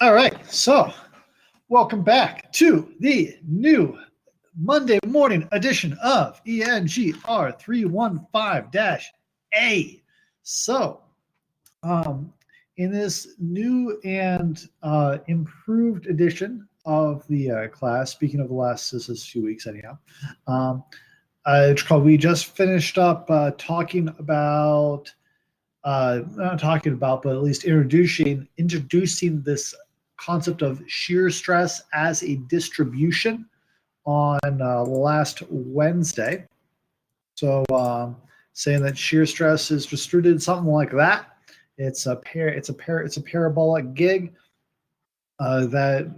All right, so welcome back to the new Monday morning edition of ENGR 315-A. So, in this new and improved edition of the class, speaking of the last this is a few weeks anyhow, it's called. We just finished up talking about, not talking about, but at least introducing this concept of shear stress as a distribution on last Wednesday. So saying that shear stress is distributed something like that. It's a parabolic gig that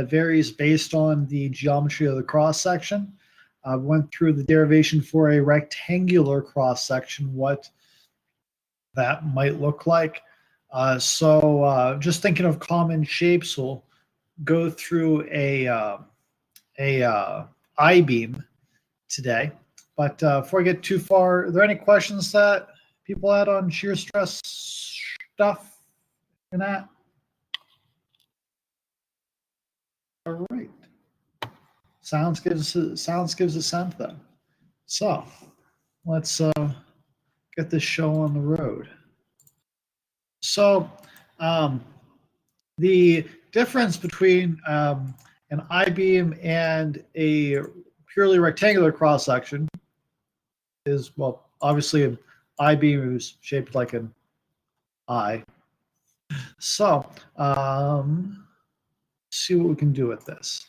varies based on the geometry of the cross section. Went through the derivation for a rectangular cross section, what that might look like. So just thinking of common shapes, we'll go through a I-beam today. But before I get too far, are there any questions that people had on shear stress stuff and that? All right. Sounds gives a sense then. So let's get this show on the road. So the difference between an I-beam and a purely rectangular cross-section is, well, obviously an I-beam is shaped like an eye. So see what we can do with this.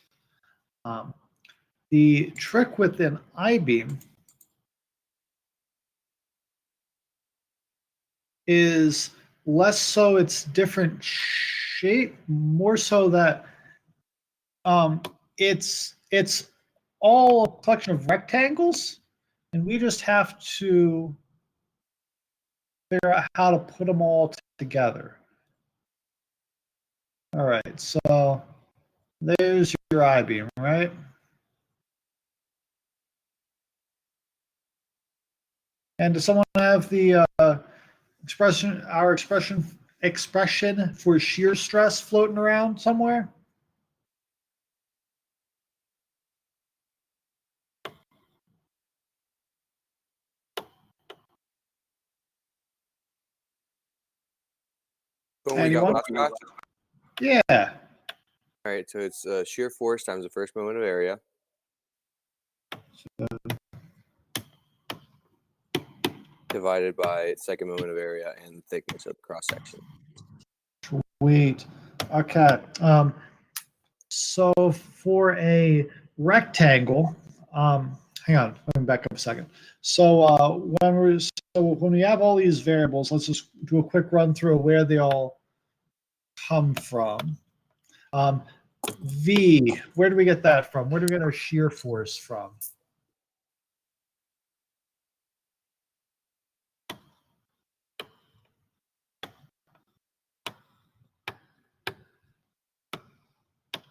The trick with an I-beam is less so its different shape, more so that it's all a collection of rectangles, and we just have to figure out how to put them all together. All right, so there's your I-beam, right? And does someone have the expression for shear stress floating around somewhere? Anyone? Yeah. All right, so it's shear force times the first moment of area. Divided by second moment of area and thickness of the cross section. Sweet. Okay. So for a rectangle, hang on, let me back up a second. So when we have all these variables, let's just do a quick run through of where they all come from. V, where do we get that from? Where do we get our shear force from?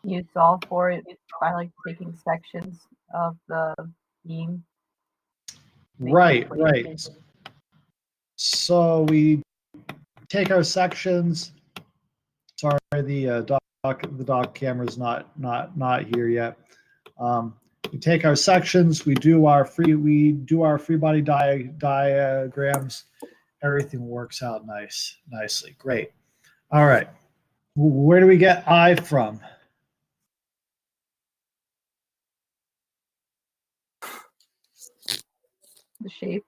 You solve for it by like taking sections of the beam. Right. So we take our sections. Sorry, the dock camera's not here yet. We take our sections. We do our free body diagrams. Everything works out nicely. Great. All right. Where do we get I from? The shape.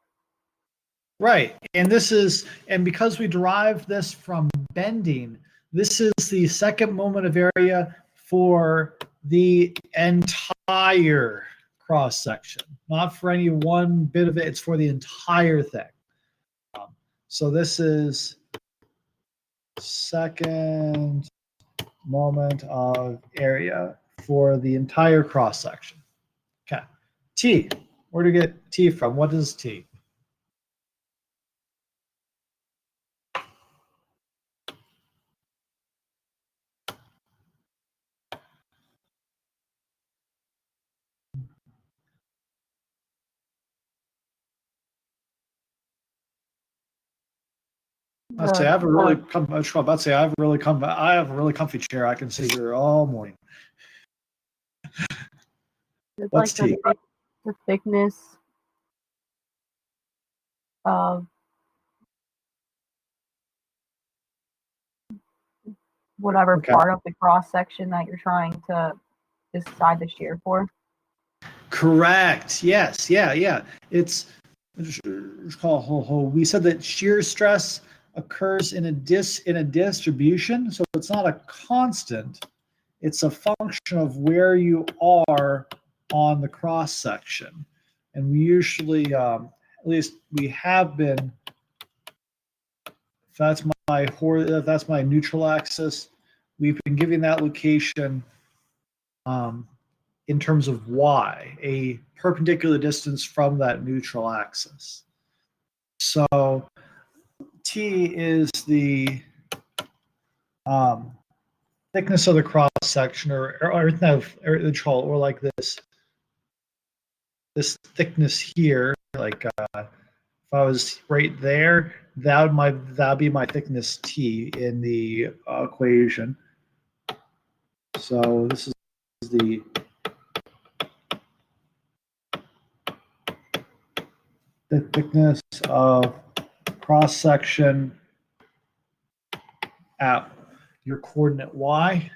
Right. And because we derive this from bending, this is the second moment of area for the entire cross section, not for any one bit of it. It's for the entire thing. So this is second moment of area for the entire cross section. Okay. T. Where do we get T from? What is T? I say I have a really I have a really comfy chair. I can sit here all morning. It's What's like T? the thickness of whatever Okay. part of the cross section that you're trying to decide the shear for. Correct. Yes. Yeah. We said that shear stress occurs in a distribution, so it's not a constant. It's a function of where you are on the cross section, and we usually, at least we have been. If that's my neutral axis, we've been giving that location in terms of y, a perpendicular distance from that neutral axis. So T is the thickness of the cross section, or like this thickness here. Like if I was right there, that'd be my thickness T in the equation. So this is the thickness of cross section at your coordinate y.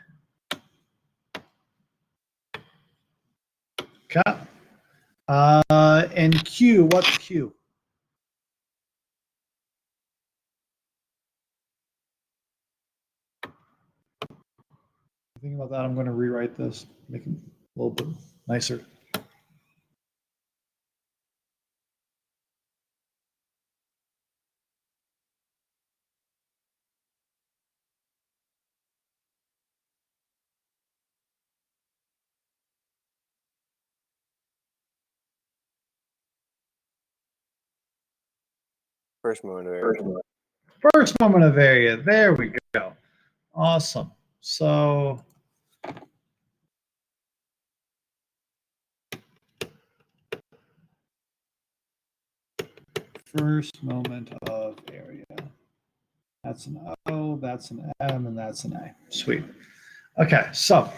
Okay. And Q, what's Q? Thinking about that, I'm going to rewrite this, make it a little bit nicer. First moment of area. First moment of area. There we go. Awesome. So first moment of area. That's an O, that's an M, and that's an A. Sweet. Okay, so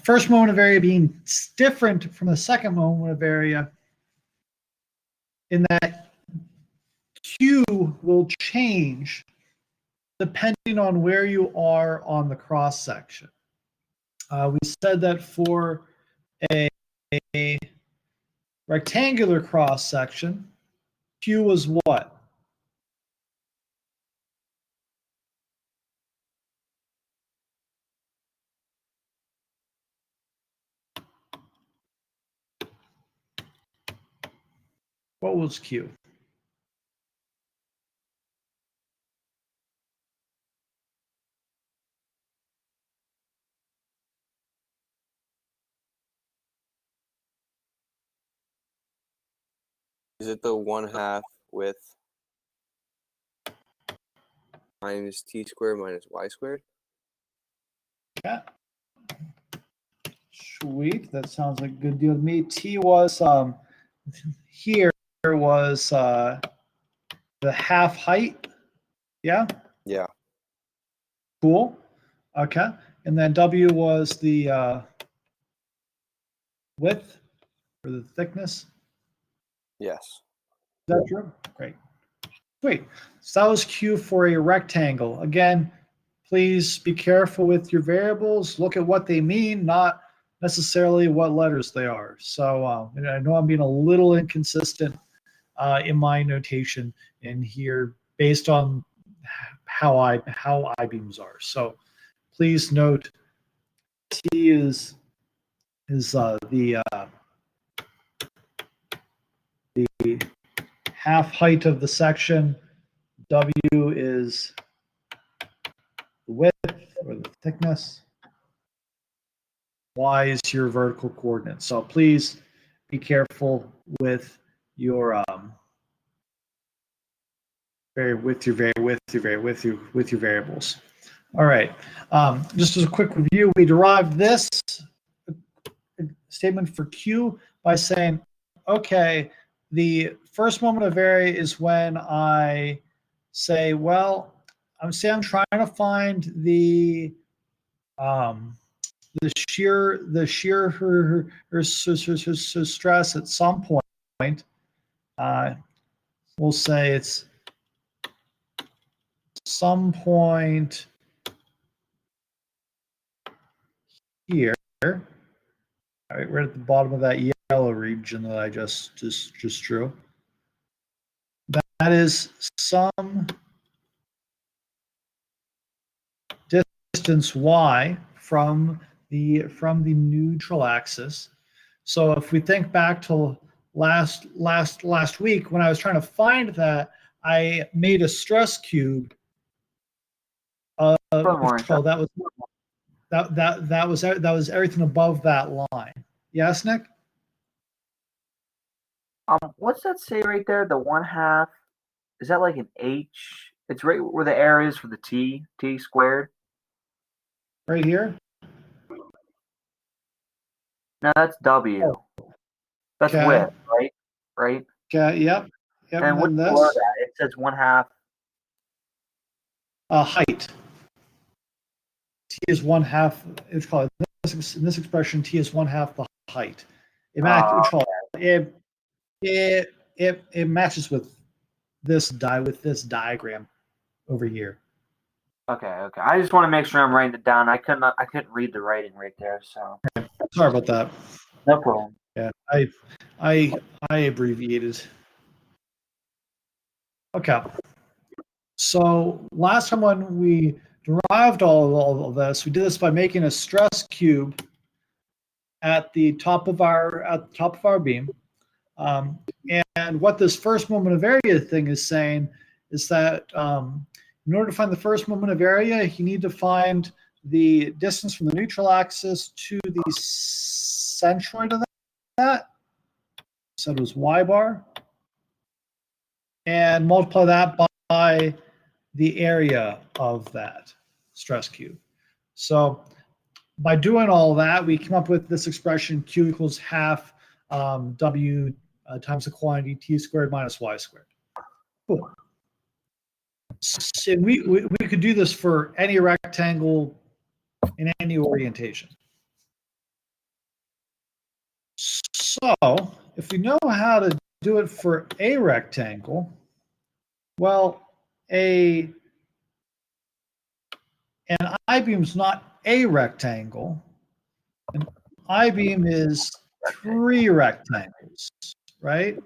first moment of area being different from the second moment of area in that Q will change depending on where you are on the cross section. We said that for a rectangular cross section, Q was what? What was Q? Is it the 1/2 width minus t squared minus y squared? Yeah. Sweet. That sounds like a good deal to me. T was here was the half height. Yeah. Yeah. Cool. Okay. And then W was the width or the thickness. Yes. Is that true? Great. Sweet. So that was Q for a rectangle. Again, please be careful with your variables. Look at what they mean, not necessarily what letters they are. So I know I'm being a little inconsistent in my notation in here based on how I-beams are. So please note T is the half height of the section. W is the width or the thickness. Y is your vertical coordinate. So please be careful with your with your variables. All right. Just as a quick review, we derived this statement for Q by saying, okay, the first moment of area is when I say, well, I'm trying to find the shear stress at some point. We'll say it's some point here. All right, right at the bottom of that yellow region that I just drew. That is some distance y from the neutral axis. So if we think back to last week when I was trying to find that, I made a stress cube. That was everything above that line. Yes, Nick? What's that say right there? The 1/2, is that like an H? It's right where the R is for the T squared. Right here? No, that's W. That's Okay. width, right? Okay, yep. And what's below that? It says 1/2. Height. T is 1/2. It's called in this expression. T is 1/2 the height. It matches with this diagram over here. Okay. I just want to make sure I'm writing it down. I couldn't read the writing right there, so. Sorry about that. No problem. Yeah, I abbreviated. Okay. So last time when we derived all of this, we did this by making a stress cube at the top of our beam. And what this first moment of area thing is saying is that in order to find the first moment of area, you need to find the distance from the neutral axis to the centroid of that. So it was y bar. And multiply that by the area of that stress cube. So by doing all that, we come up with this expression Q equals half W times the quantity T squared minus Y squared. Cool. And we could do this for any rectangle in any orientation. So if we know how to do it for a rectangle, well, an I-beam is not a rectangle. An I-beam is 3 rectangles, right?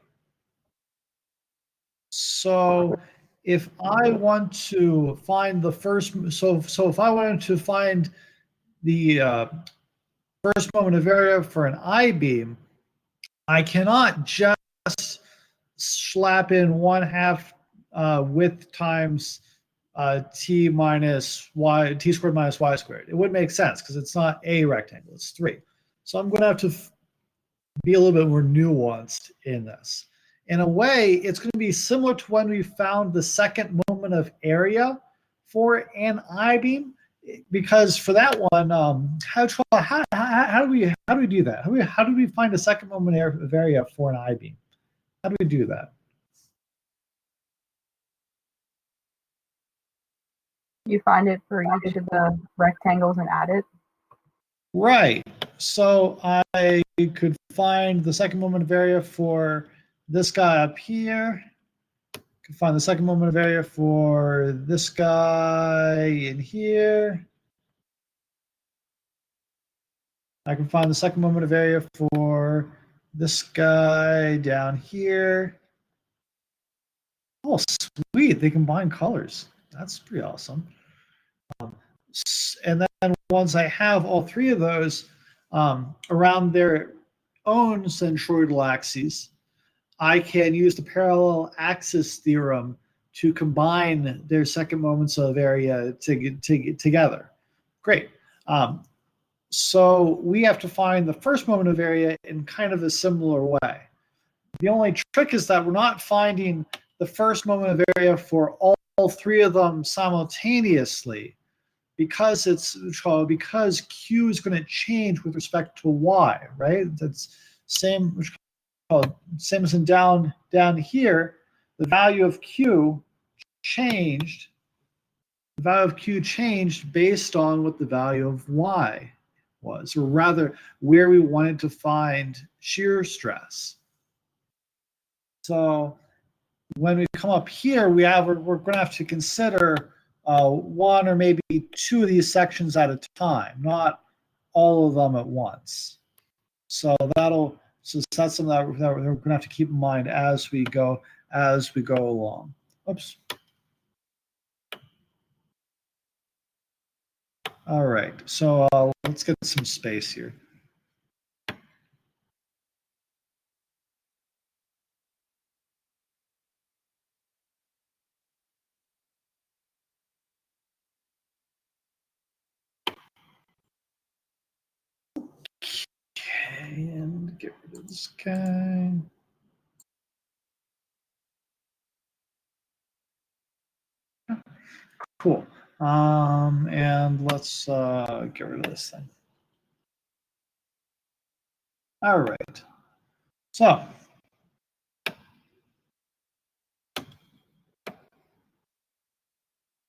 So if I want to find the first, so if I wanted to find the first moment of area for an I-beam, I cannot just slap in 1/2 width times T minus Y, T squared minus Y squared. It wouldn't make sense because it's not a rectangle, it's 3. So I'm going to have to be a little bit more nuanced in this. In a way, it's going to be similar to when we found the second moment of area for an I-beam, because for that one, how do we do that? How do we find a second moment of area for an I-beam? How do we do that? You find it for each of the rectangles and add it? Right. So I could find the second moment of area for this guy up here. Could find the second moment of area for this guy in here. I can find the second moment of area for this guy down here. Oh, sweet. They combine colors. That's pretty awesome. And then once I have all 3 of those around their own centroidal axes, I can use the parallel axis theorem to combine their second moments of area together. Great. So we have to find the first moment of area in kind of a similar way. The only trick is that we're not finding the first moment of area for all 3 of them simultaneously, because Q is going to change with respect to Y, right? That's same as in down here. The value of Q changed the value of Q changed based on what the value of Y was, or rather where we wanted to find shear stress. So when we come up here, we're going to have to consider one or maybe two of these sections at a time, not all of them at once. So that's something that we're going to have to keep in mind as we go along. Oops. All right, so let's get some space here. Okay, and get rid of this guy. Cool. And let's get rid of this thing. All right. So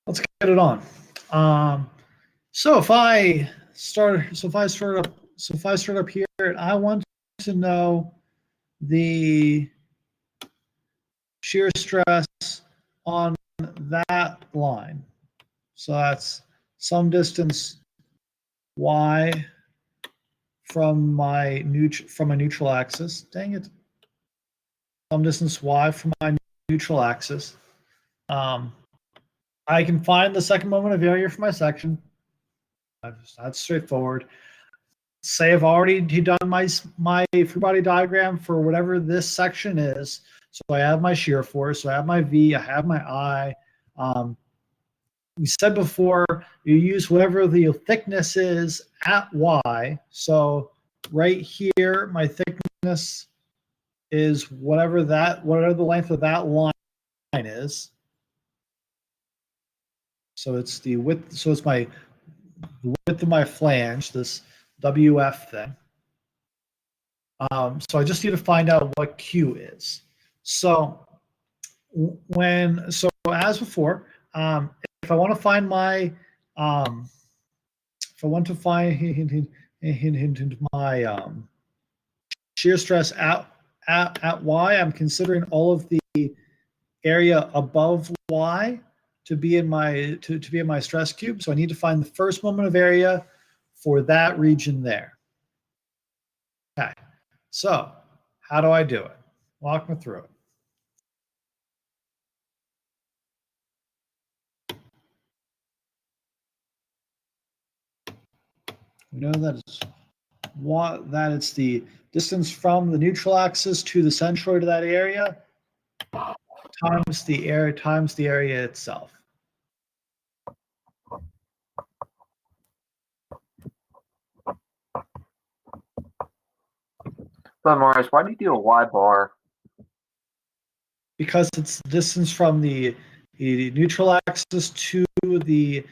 let's get it on. So if I start up here, and I want to know the shear stress on that line. So that's some distance y from my neutral axis. Dang it. Some distance y from my neutral axis. I can find the second moment of area for my section. That's straightforward. Say I've already done my free body diagram for whatever this section is. So I have my shear force, so I have my V, I have my I. We said before, you use whatever the thickness is at Y. So right here, my thickness is whatever the length of that line is. So it's the width, so it's the width of my flange, this WF thing. So I just need to find out what Q is. So as before, if I want to find my shear stress at Y, I'm considering all of the area above Y to be in my stress cube. So I need to find the first moment of area for that region there. Okay. So how do I do it? Walk me through it. We know that it's the distance from the neutral axis to the centroid of that area times the area itself. But Marius, why do you do a Y bar? Because it's the distance from the neutral axis to the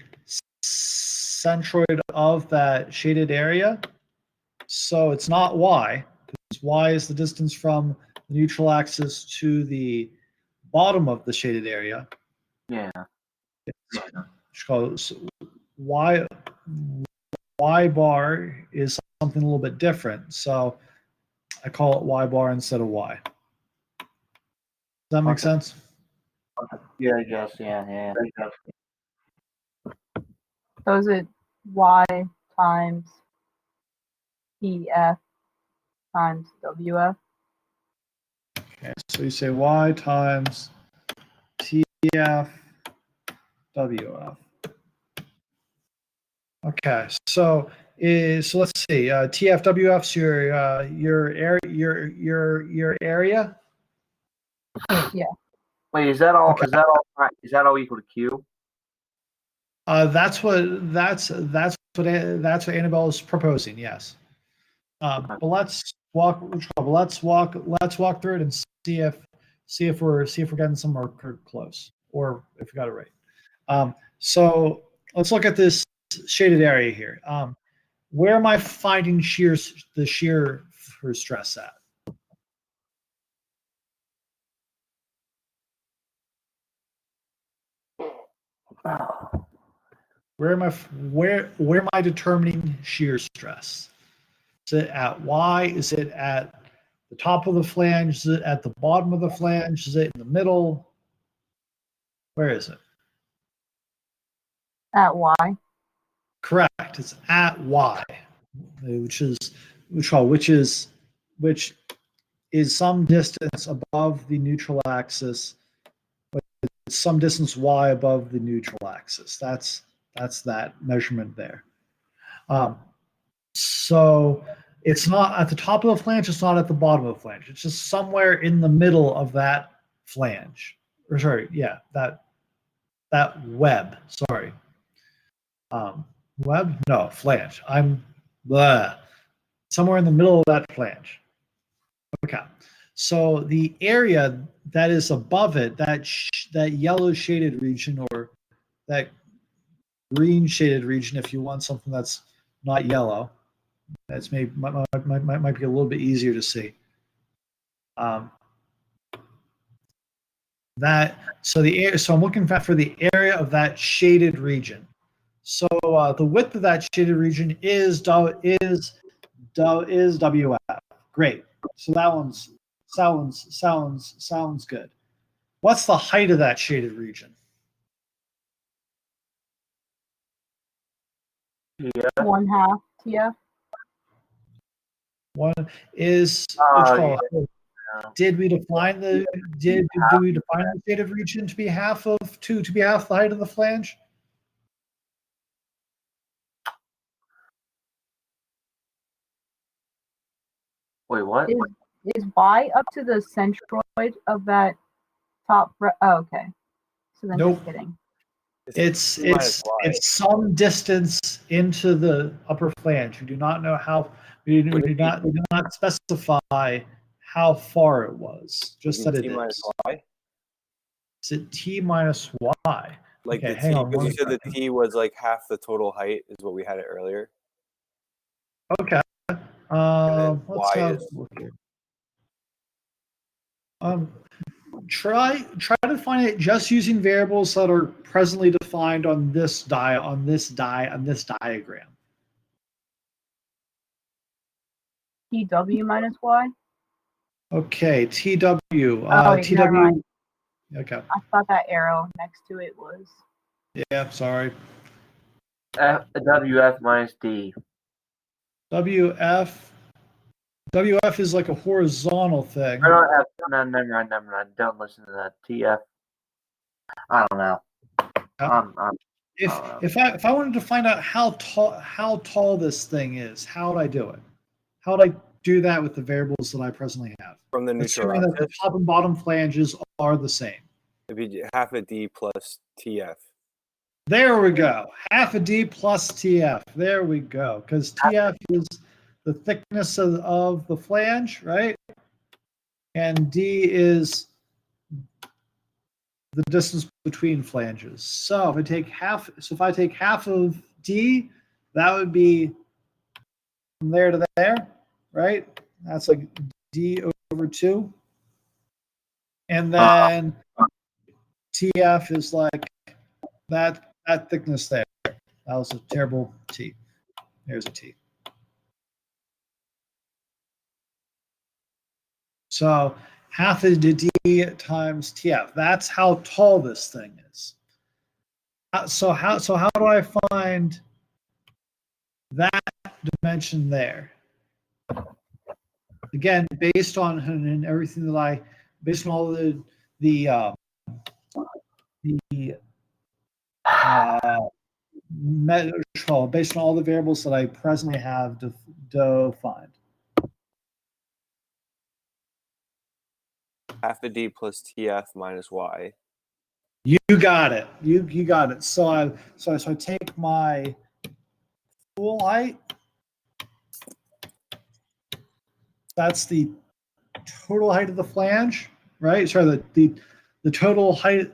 centroid of that shaded area. So it's not Y, because Y is the distance from the neutral axis to the bottom of the shaded area. Yeah. It's called Y bar is something a little bit different. So I call it Y bar instead of Y. Does that make sense? Yeah, I guess. Yeah. So is it Y times EF times WF? Okay, so you say Y times TF WF. Okay, so let's see. TFWF's your area. Yeah. Wait, is that all? Okay. Is that all equal to Q? That's what Annabelle is proposing. Yes. But let's walk through it and see if we're getting somewhere close, or if we got it right. So let's look at this shaded area here. Where am I finding the shear for stress at? Where am I determining shear stress? Is it at Y? Is it at the top of the flange? Is it at the bottom of the flange? Is it in the middle? Where is it? At Y. Correct. It's at Y, which is some distance above the neutral axis, but it's some distance Y above the neutral axis. That's that measurement there. So it's not at the top of the flange, it's not at the bottom of the flange. It's just somewhere in the middle of that flange. Or sorry, yeah, that web. Sorry. Web? No, flange. Somewhere in the middle of that flange. Okay. So the area that is above it, that yellow shaded region, or that green shaded region, if you want something that's not yellow, that's might be a little bit easier to see. So I'm looking for the area of that shaded region. So the width of that shaded region is WF. Great. So that sounds good. What's the height of that shaded region? Yeah. 1/2 TF. One is did we define the shaded region to be half the height of the flange? Wait, what? Is Y up to the centroid of that top? Oh, okay. So then Nope. just kidding. It's some distance into the upper flange. We do not know how. We do not specify how far it was. Just that it is. Minus Y? Is it T minus Y? Like okay, the hang T, on. because you said second. the T was like half the total height is what we had it earlier. Okay. Let's Y have is- a look here. Try to find it just using variables that are presently defined on this diagram. TW minus Y. Okay, TW. Never TW. mind. Okay. I thought that arrow next to it was. Yeah, sorry. WF minus D. WF is like a horizontal thing. No, never mind. Don't listen to that. TF. I don't know. If I wanted to find out how tall this thing is, how would I do it? How would I do that with the variables that I presently have? From the neutral Assuming that the axis, top and bottom flanges are the same. it'd be half a D plus TF. There we go. Half a D plus TF. There we go. Because TF is the thickness of the flange, right? And D is the distance between flanges. So if I take half of D, that would be from there to there, right? That's like D over 2. And then TF is like that thickness there. That was a terrible T. There's a T. So half of the D times TF. That's how tall this thing is. So how do I find that dimension there? Again, based on and everything that based on all based on all the variables that I presently have defined. Half a D plus TF minus Y. You got it. You got it. So I take my full height. That's the total height of the flange, right? Sorry, the total height.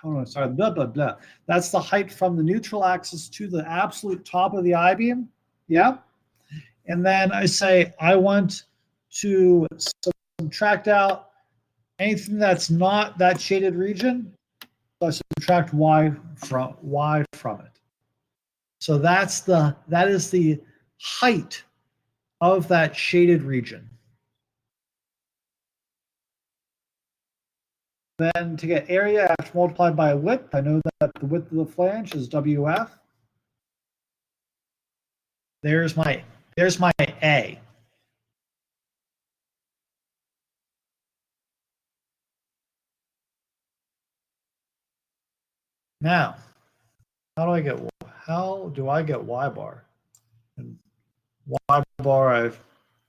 Oh, sorry, blah blah blah. That's the height from the neutral axis to the absolute top of the I-beam. Yeah. And then I say I want to subtract out anything that's not that shaded region. So I subtract Y from it. So that is the height of that shaded region. Then to get area, I have to multiply by width. I know that the width of the flange is WF. There's my A. Now, how do I get Y bar? And Y bar, I've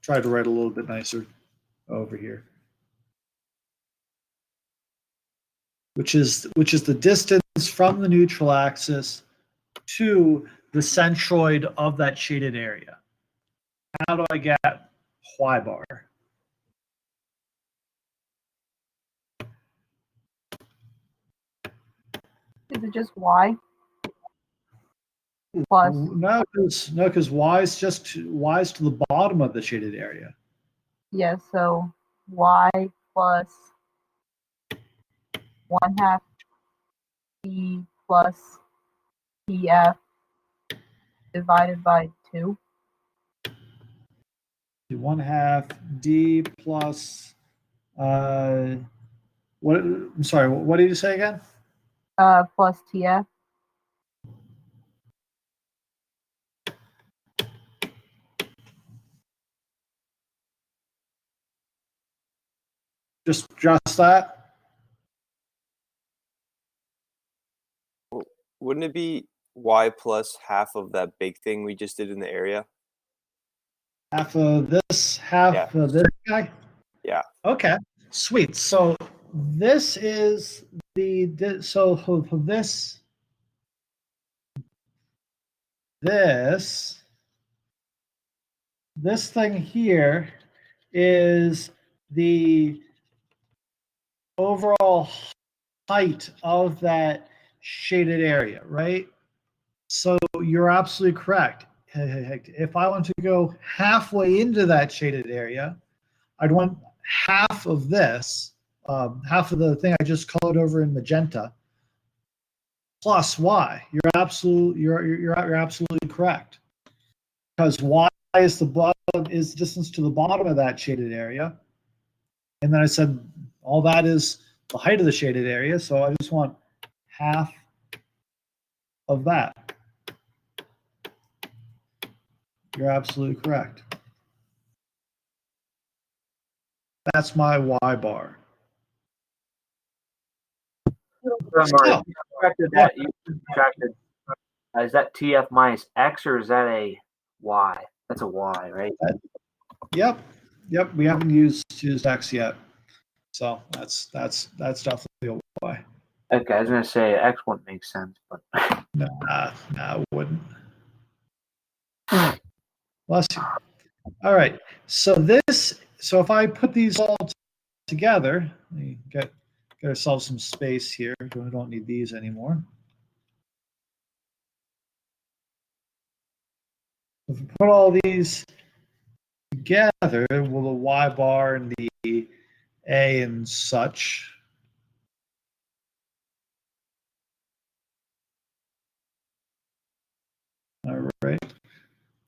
tried to write a little bit nicer over here, which is the distance from the neutral axis to the centroid of that shaded area. How do I get Y bar? Is it just y plus? No, because Y is to the bottom of the shaded area. Yeah, so y plus 1/2 t plus tf divided by 2. 1/2 d plus what? I'm sorry. What did you say again? Plus tf. Just that. Wouldn't it be y plus half of that big thing we just did in the area? Half of this guy? Yeah. Okay, sweet. So this is this thing here is the overall height of that shaded area, right? So you're absolutely correct. If I want to go halfway into that shaded area, I'd want half of this, half of the thing I just colored over in magenta, plus y. You're absolutely correct, because y is is distance to the bottom of that shaded area, and then I said all that is the height of the shaded area, so I just want half of that. You're absolutely correct. That's my Y bar. You subtracted that. Is that TF minus X or is that a Y? That's a Y, right? Yep. We haven't used X yet, so that's definitely a Y. Okay, I was gonna say X wouldn't make sense, but Nah, it wouldn't. Bless you. All right. So if I put these all together, let me get ourselves some space here. We don't need these anymore. If we put all these together, will the Y bar and the A and such. All right.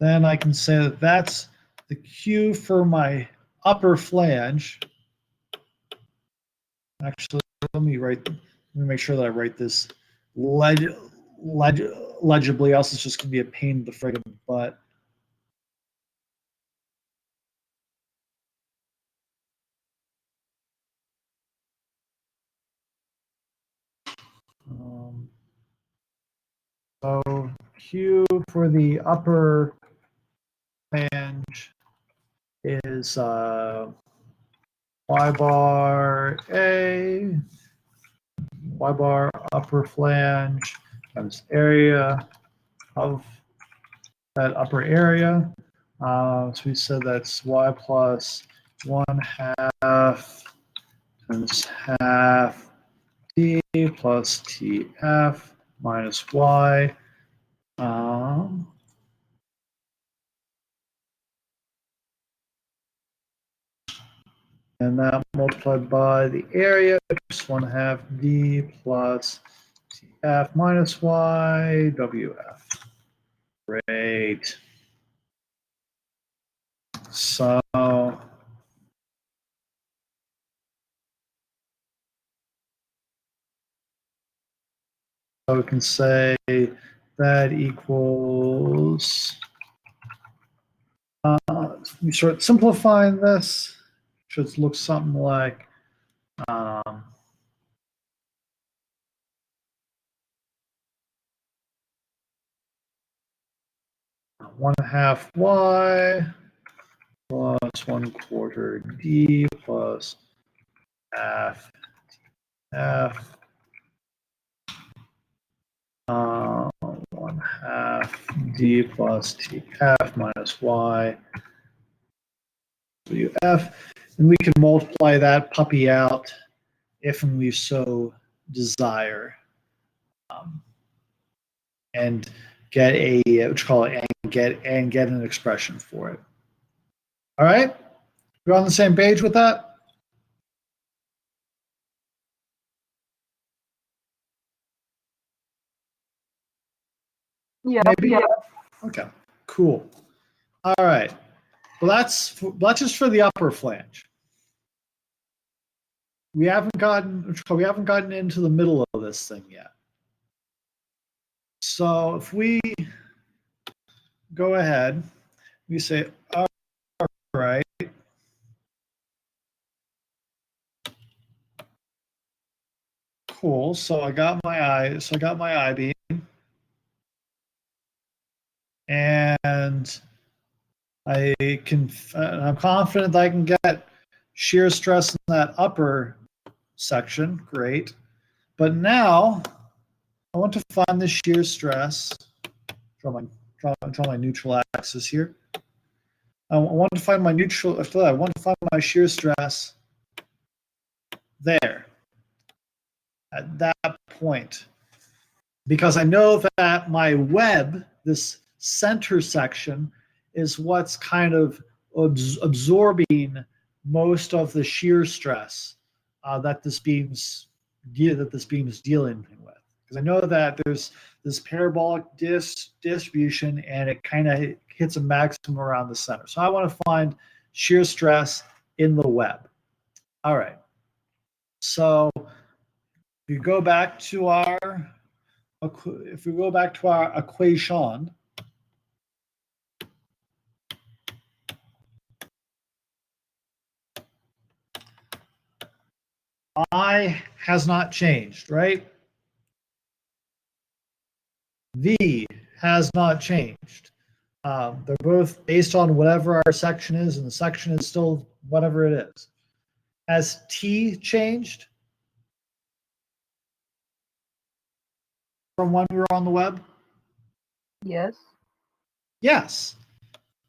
Then I can say that that's the Q for my upper flange. Actually, let me make sure that I write this legibly, else it's just going to be a pain in the friggin' butt. So Q for the upper flange is Y bar A, Y bar upper flange times area of that upper area. So we said that's Y plus 1/2 times half T plus TF minus Y. And that multiplied by the area, just 1/2 V plus TF minus Y WF. Great. So we can say that equals, we start simplifying this, should look something like, 1/2 y plus 1/4 d plus half f 1/2 d plus t f minus y wf, and we can multiply that puppy out if and we so desire, and get a what you call it, and get an expression for it. All right, we're on the same page with that. Yeah. Maybe. Yeah. Okay. Cool. All right. Well, that's just for the upper flange. We haven't gotten into the middle of this thing yet. So if we go ahead, we say, all right. Cool. So I got my I-beam, and I'm confident that I can get shear stress in that upper section. Great. But now I want to find the shear stress. Draw my neutral axis here. I want to find my neutral. I want to find my shear stress there at that point, because I know that my web, this center section, is what's kind of absorbing most of the shear stress that this beam's dealing with. Because I know that there's this parabolic distribution, and it kind of hits a maximum around the center. So I want to find shear stress in the web. All right. So if we go back to our equation, I has not changed, right? V has not changed. They're both based on whatever our section is, and the section is still whatever it is. Has T changed from when we were on the web? Yes. Yes.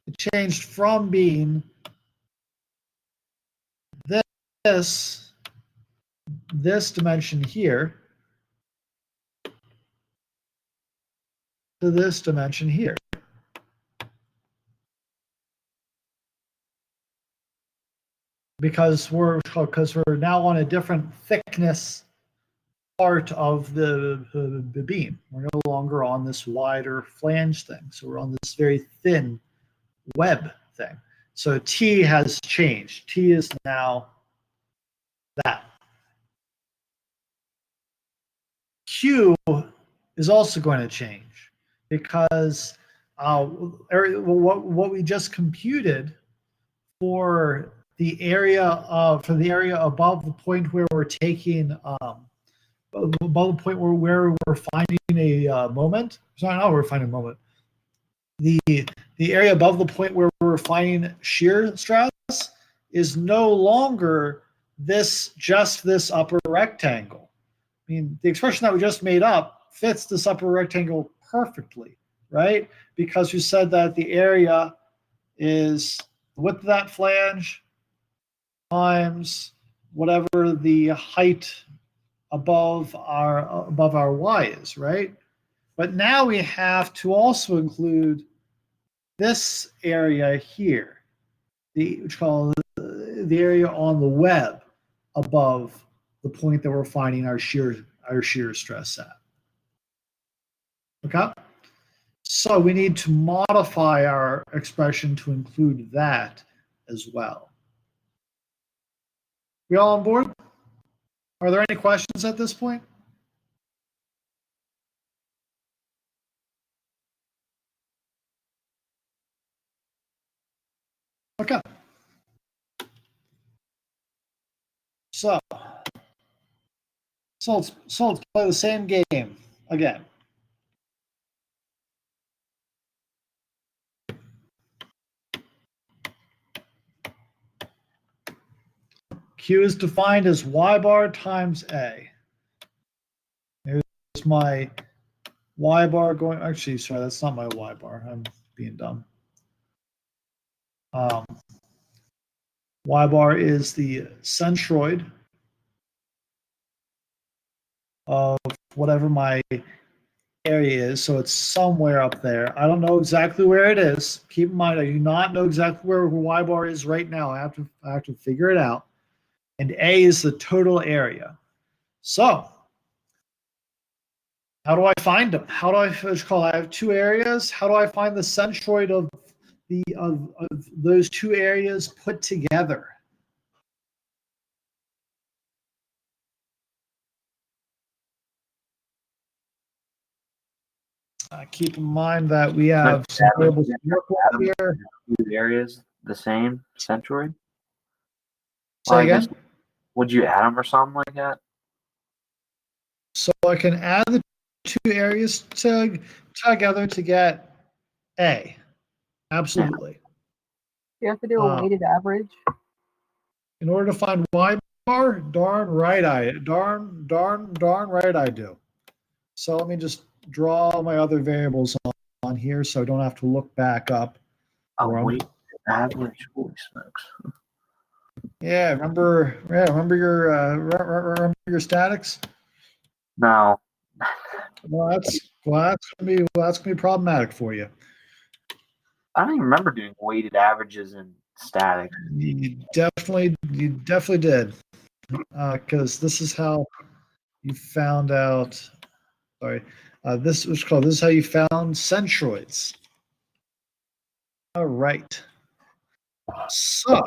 It changed from being this dimension here to this dimension here. Because we're now on a different thickness part of the beam. We're no longer on this wider flange thing. So we're on this very thin web thing. So T has changed. T is now that. Q is also going to change, because what we just computed for the area above the point where we're taking above the point where we're finding a moment. Sorry, not where we're finding a moment. The area above the point where we're finding shear stress is no longer just this upper rectangle. I mean, the expression that we just made up fits this upper rectangle perfectly, right? Because we said that the area is the width of that flange times whatever the height above our y is, right? But now we have to also include this area here, which called the area on the web above the point that we're finding our shear stress at. Okay, So we need to modify our expression to include that as well. We all on board? Are there any questions at this point? Okay. So let's play the same game again. Q is defined as y bar times A. Here's my y bar going. Actually, sorry, that's not my y bar. I'm being dumb. Y bar is the centroid of whatever my area is, so it's somewhere up there. I don't know exactly where it is. Keep in mind, I do not know exactly where y bar is right now. I have to figure it out. And A is the total area. So, how do I find them? How do I call? I have two areas. How do I find the centroid of those two areas put together? Keep in mind that we have some variables here. Areas the same centroid. Say again? Would you add them or something like that? So I can add the two areas together to get A. Absolutely. You have to do a weighted average. In order to find y bar, darn right I do. So let me just draw my other variables on here so I don't have to look back up. Weighted average. Holy smokes. Yeah, remember your statics? No. Well, that's gonna be problematic for you. I don't even remember doing weighted averages in static. You definitely did, because this is how you found out. Sorry, this was called. This is how you found centroids. All right. So,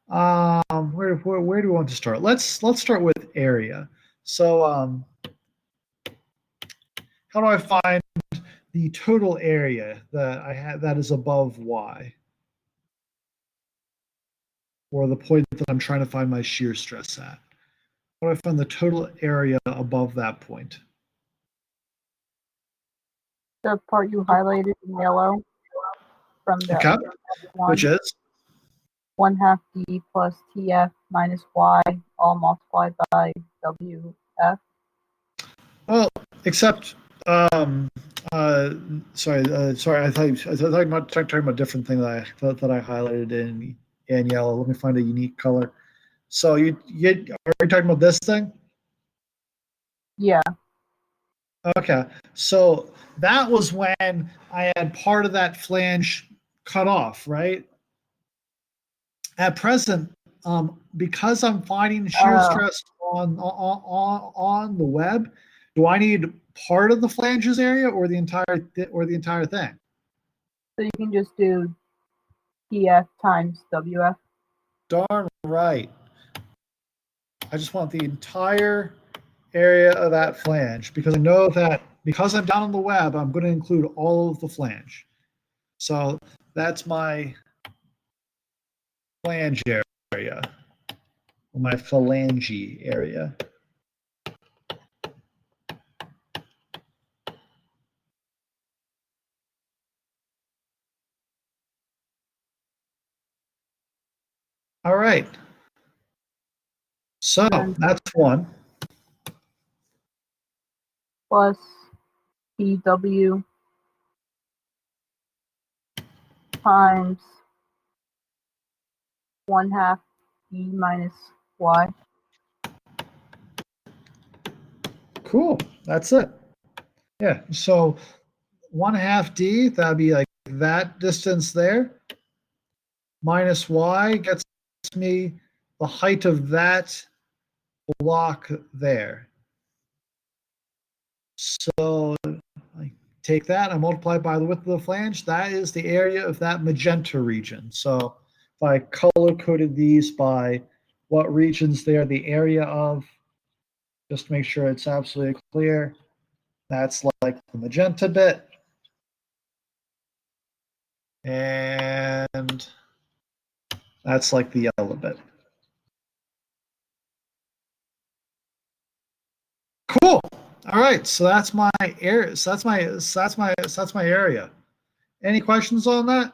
where do we want to start? Let's start with area. So, how do I find the total area that I have that is above y, or the point that I'm trying to find my shear stress at? How do I find the total area above that point? The part you highlighted in yellow from the Okay. Which is 1/2 d plus tf minus y, all multiplied by wf. well, except sorry, I thought you were talking about a different thing that I highlighted in yellow. Let me find a unique color. So are you talking about this thing? Yeah. Okay, so that was when I had part of that flange cut off, right? At present, because I'm finding shear stress on the web, do I need part of the flanges area or the entire thing? So you can just do tf times wf. Darn right. I just want the entire area of that flange because I know that because I'm down on the web, I'm going to include all of the flange. So that's my flange area, or my phalange area. All right. So that's one. Plus pw times 1/2 d minus y. Cool. That's it. Yeah. So 1/2 d, that'd be like that distance there, minus y gets me the height of that block there. So take that, I multiply by the width of the flange. That is the area of that magenta region. So if I color coded these by what regions they are the area of, just to make sure it's absolutely clear, that's like the magenta bit. And that's like the yellow bit. Cool. All right. So that's my area. So that's my area. Any questions on that?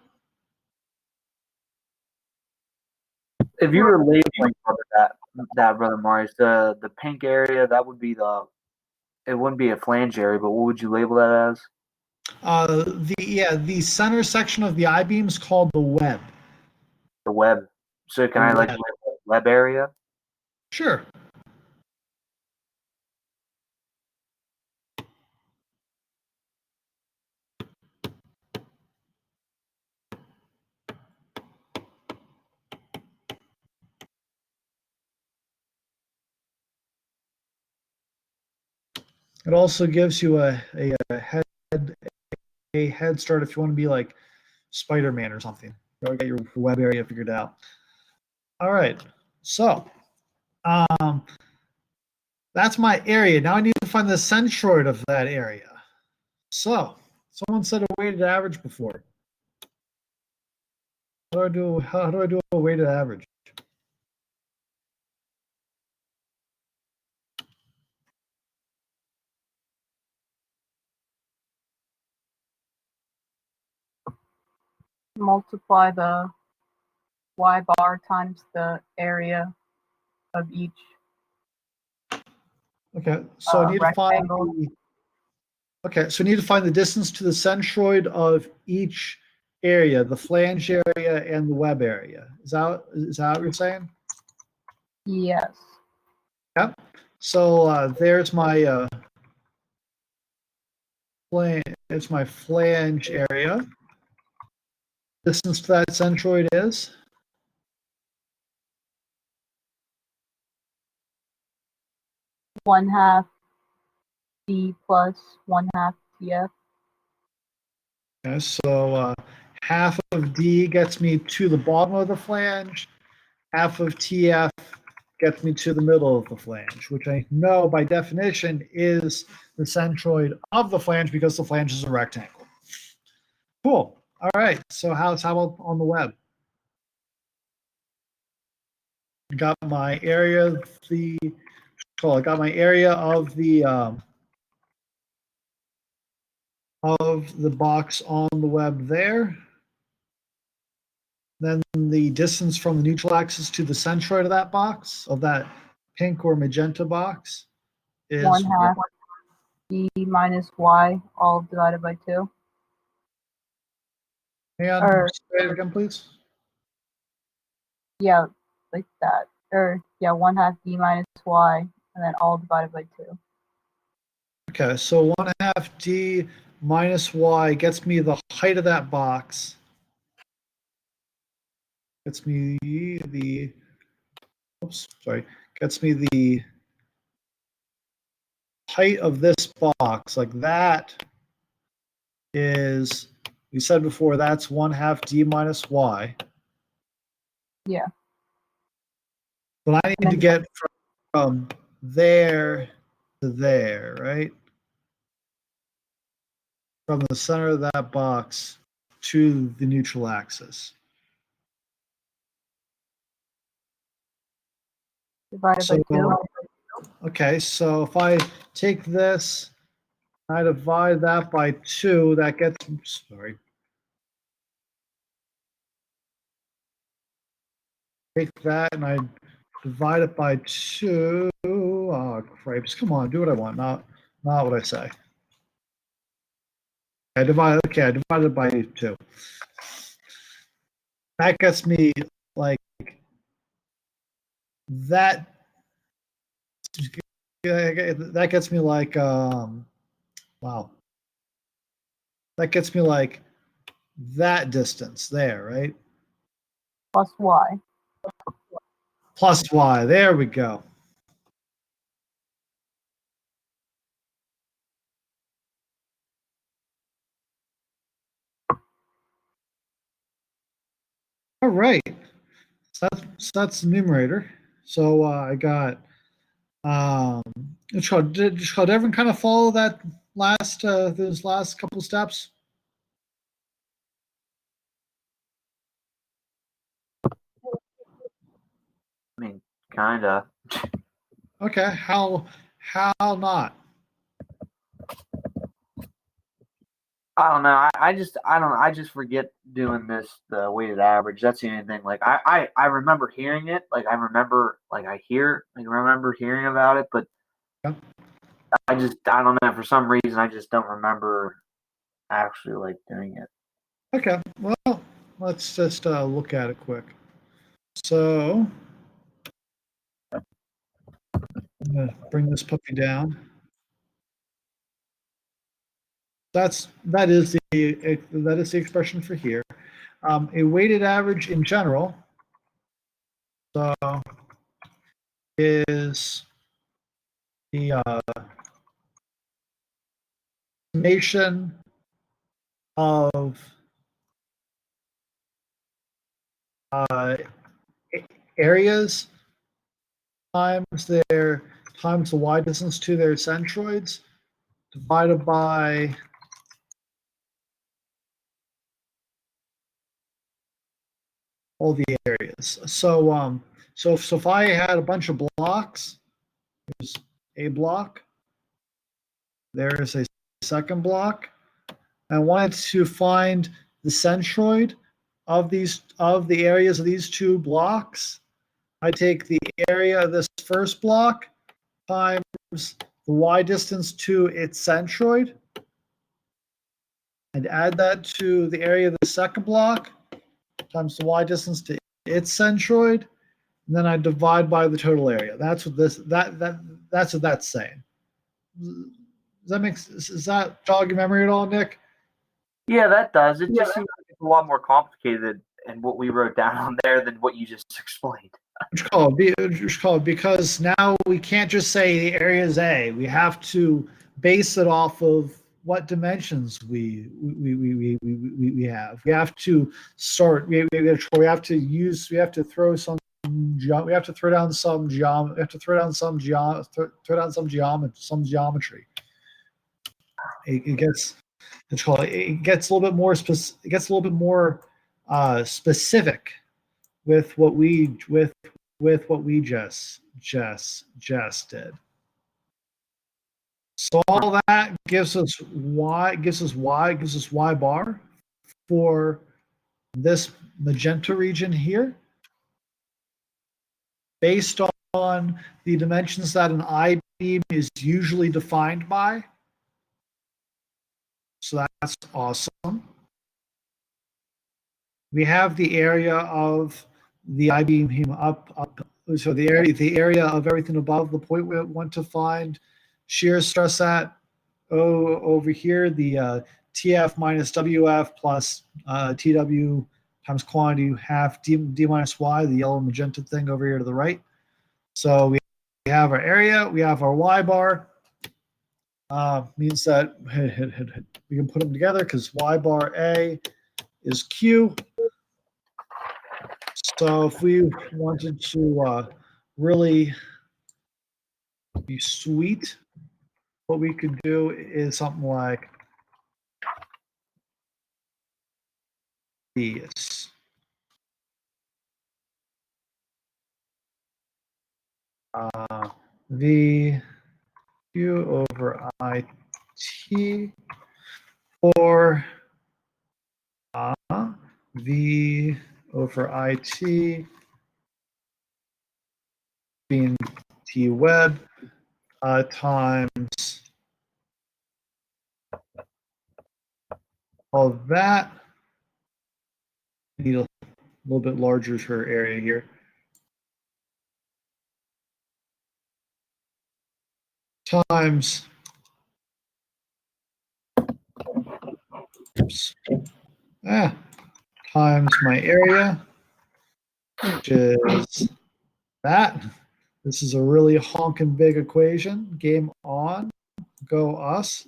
If you were labeling that brother Marius, the pink area, that would be it wouldn't be a flange area, but what would you label that as? The center section of the I-beam is called the web. The web. So can I like label it web area? Sure. It also gives you a head start if you want to be like Spider-Man or something. You get your web area figured out. All right. So that's my area. Now I need to find the centroid of that area. So someone said a weighted average before. How do I do a weighted average? Multiply the y bar times the area of each. Okay, so I need to find rectangle. so I need to find the distance to the centroid of each area, the flange area and the web area. Is that what you're saying? Yes. Yep. So there's my it's my flange area. Distance to that centroid is 1/2 d plus 1/2 tf. okay, so half of d gets me to the bottom of the flange. Half of tf gets me to the middle of the flange, which I know by definition is the centroid of the flange because the flange is a rectangle. Cool. All right. So how about on the web? I got my area of the box on the web there. Then the distance from the neutral axis to the centroid of that box, of that pink or magenta box, is 1/2 d minus y all divided by 2. And Or- say it again, please. Yeah, like that. Or yeah, 1/2 d minus y and then all divided by 2. Okay, so 1/2 d minus y gets me the height of that box. Gets me the height of this box. Like that is, we said before, that's 1/2 d minus y. Yeah. But I need to get from there to there, right? From the center of that box to the neutral axis. Divided by 2. Okay, so if I take this, I divide that by 2, that gets, take that and I divide it by 2. Oh, cripes. Come on, do what I want, not what I say. I divide it by 2. That gets me like that. That gets me like wow. That gets me like that distance there, right? Plus y. Plus y. There we go. All right. So that's the numerator. So I got should everyone kind of follow that those last couple steps? I mean, kinda. Okay. How not? I don't know. I just forget doing the weighted average. That's the only thing. Like I remember hearing it. Like I remember hearing about it, but Yeah. I don't know, for some reason I just don't remember actually like doing it. Okay. Well, let's just look at it quick. So I'm gonna bring this puppy down. That is the expression for here. A weighted average in general so is the summation of areas times the y distance to their centroids divided by all the areas. So if I had a bunch of blocks, there's a block, there's a second block. I wanted to find the centroid of the areas of these two blocks. I take the area of this first block times the y distance to its centroid and add that to the area of the second block times the y distance to its centroid, and then I divide by the total area. That's what that's what that's saying. Does that jog your memory at all, Nick? Yeah, that does. It just seems like it's a lot more complicated in what we wrote down on there than what you just explained. Because now we can't just say the area is A. We have to base it off of what dimensions we have. We have to start. We have to throw down some geometry. It gets a little bit more specific with what we just did. So all that gives us y bar for this magenta region here, based on the dimensions that an I-beam is usually defined by. So that's awesome. We have the area of the I-beam up. So the area of everything above the point we want to find shear stress at. Over here, the TF minus WF plus TW times quantity half D minus Y, the yellow magenta thing over here to the right. So we have our area, we have our Y bar. Means that we can put them together because Y bar A is Q. So if we wanted to really be sweet, what we could do is something like this. V Q over IT or V over IT being T web times all of that. Need a little bit larger for area here. Times times my area, which is that. This is a really honking big equation. Game on. Go us.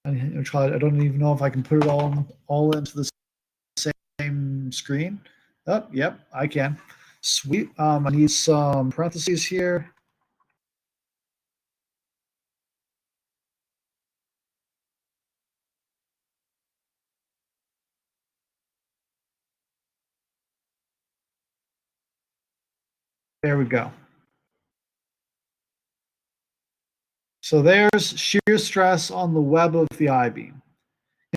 I don't even know if I can put it all into the same screen. Oh, yep, I can. Sweet. I need some parentheses here. There we go. So there's shear stress on the web of the I-beam.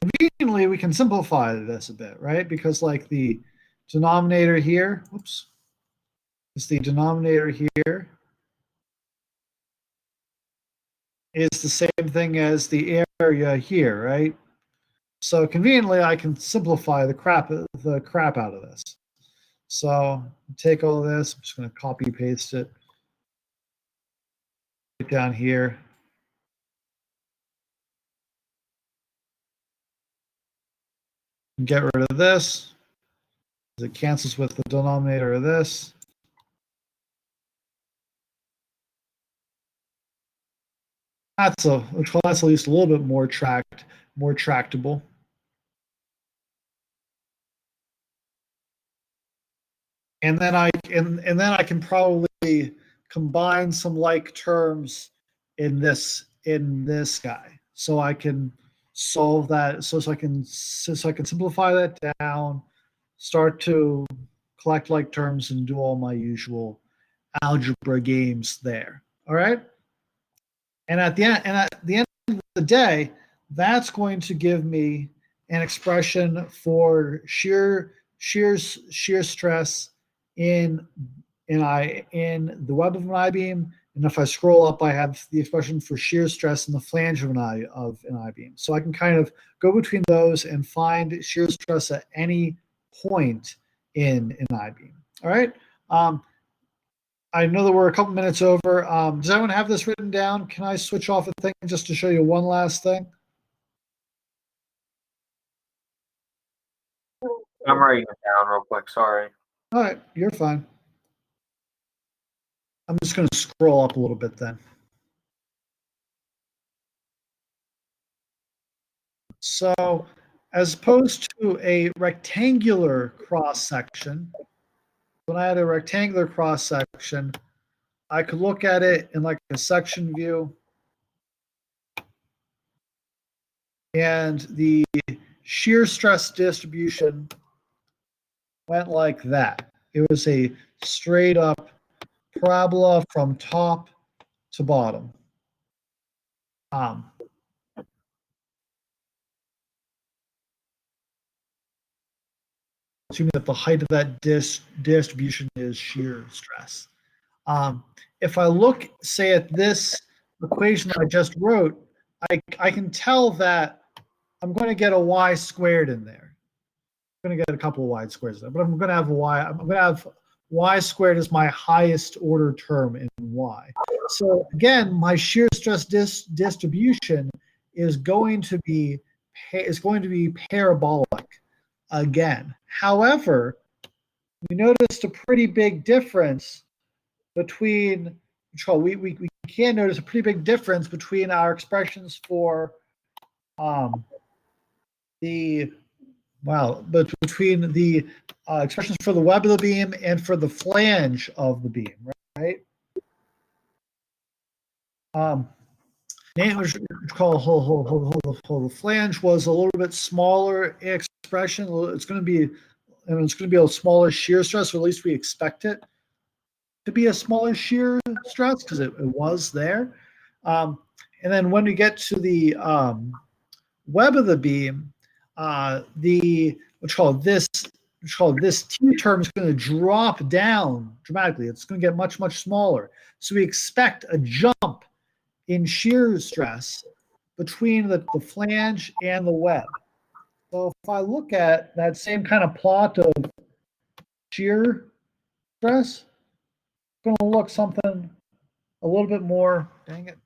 Conveniently, we can simplify this a bit, right? Because like the denominator here, whoops, is the denominator here is the same thing as the area here, right? So conveniently, I can simplify the crap out of this. So take all this. I'm just going to copy paste it right down here. Get rid of this. It cancels with the denominator of this. That's at least a little bit more tractable. And then I can probably combine some like terms in this guy, so I can solve that. So I can simplify that down, start to collect like terms, and do all my usual algebra games there. All right. And at the end of the day, that's going to give me an expression for shear stress in the web of an I-beam. And if I scroll up, I have the expression for shear stress in the flange of an I-beam. So I can kind of go between those and find shear stress at any point in an I-beam. All right. I know that we're a couple minutes over. Does everyone have this written down? Can I switch off a thing just to show you one last thing? I'm writing it down real quick. Sorry. All right, you're fine. I'm just going to scroll up a little bit then. So, as opposed to a rectangular cross section, when I had a rectangular cross section, I could look at it in like a section view, and the shear stress distribution went like that. It was a straight up parabola from top to bottom. Assuming that the height of that distribution is shear stress. If I look, say, at this equation that I just wrote, I can tell that I'm going to get a y squared in there. I'm going to get a couple of y squares there, but I'm going to have y squared as my highest order term in y. So again, my shear stress distribution is going to be parabolic again. However, we noticed a pretty big difference between we can notice a pretty big difference between our expressions for between the expressions for the web of the beam and for the flange of the beam, right? The flange was a little bit smaller expression. It's going to be a smaller shear stress, or at least we expect it to be a smaller shear stress because it was there. And then when we get to the web of the beam, this T term is going to drop down dramatically. It's going to get much, much smaller. So we expect a jump in shear stress between the flange and the web. So if I look at that same kind of plot of shear stress, it's going to look something a little bit more, dang it,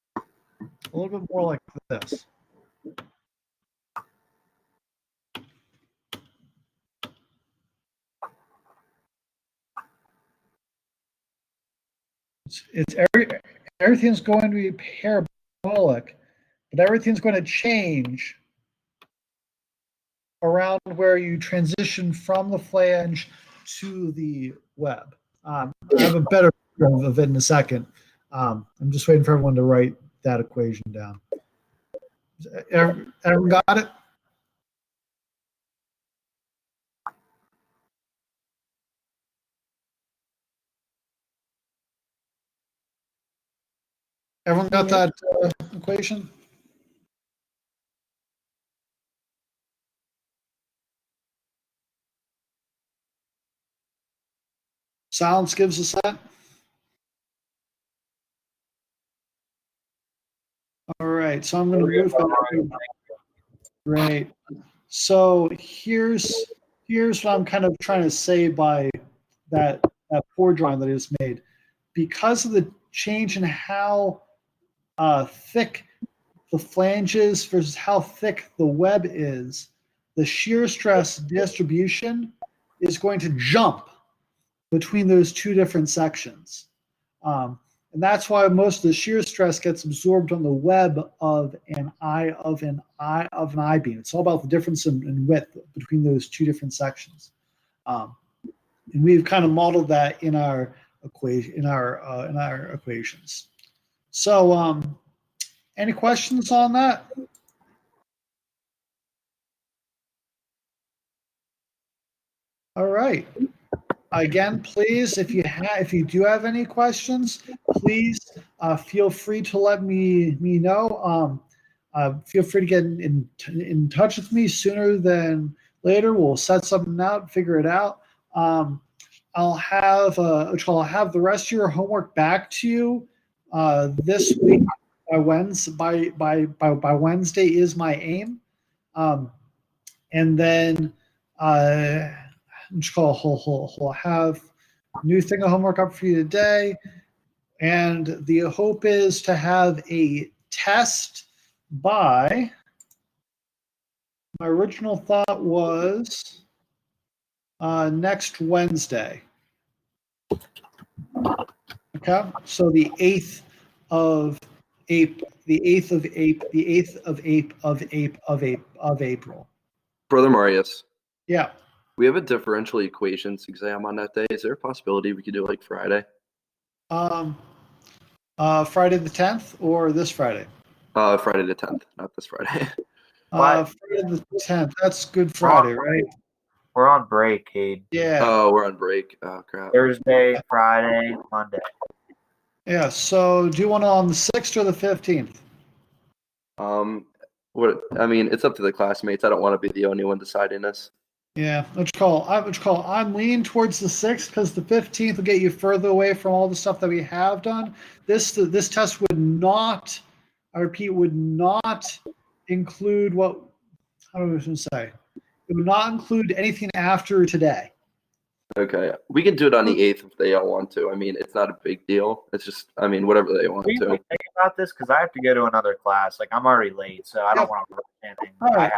a little bit more like this. Everything's going to be parabolic, but everything's going to change around where you transition from the flange to the web. I have a better picture of it in a second. I'm just waiting for everyone to write that equation down. Everyone got it? Everyone got that equation? Silence gives us that. All right, so I'm going to move that. Great. So here's what I'm kind of trying to say by that four drawing that I just made. Because of the change in how thick the flanges versus how thick the web is, the shear stress distribution is going to jump between those two different sections. And that's why most of the shear stress gets absorbed on the web of an I-beam. It's all about the difference in width between those two different sections. And we've kind of modeled that in our equations. So, any questions on that? All right. Again, please, if you do have any questions, please feel free to let me know. Feel free to get in touch with me sooner than later. We'll set something out, figure it out. I'll have the rest of your homework back to you this week by Wednesday. By Wednesday is my aim, and then. I'll have new thing of homework up for you today, and the hope is to have a test by, my original thought was next Wednesday. Okay, so the 8th of April. Brother Marius. Yeah. We have a differential equations exam on that day. Is there a possibility we could do it like Friday? Friday the 10th or this Friday? Friday the 10th, not this Friday. Friday the 10th. That's Good Friday, right? We're on break, Cade. Yeah. Oh, we're on break. Oh, crap. Thursday, Friday, Monday. Yeah. So, do you want it on the 6th or the 15th? It's up to the classmates. I don't want to be the only one deciding this. Yeah, I'm leaning towards the 6th because the 15th will get you further away from all the stuff that we have done. This test would not, I repeat, would not include what, how do I was going to say? It would not include anything after today. Okay. We can do it on the 8th if they all want to. I mean, it's not a big deal. It's just, whatever they want Can to. you think about this? Because I have to go to another class. Like, I'm already late, so I don't want to rush anything. All right.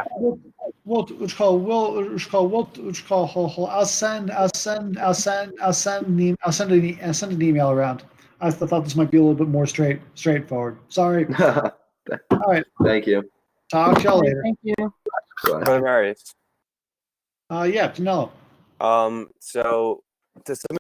I'll send an email around. I thought this might be a little bit more straightforward. Sorry. All right. Thank you. Talk to y'all later. Thank you. Bye. Brother Marius. Yeah, no. So to submit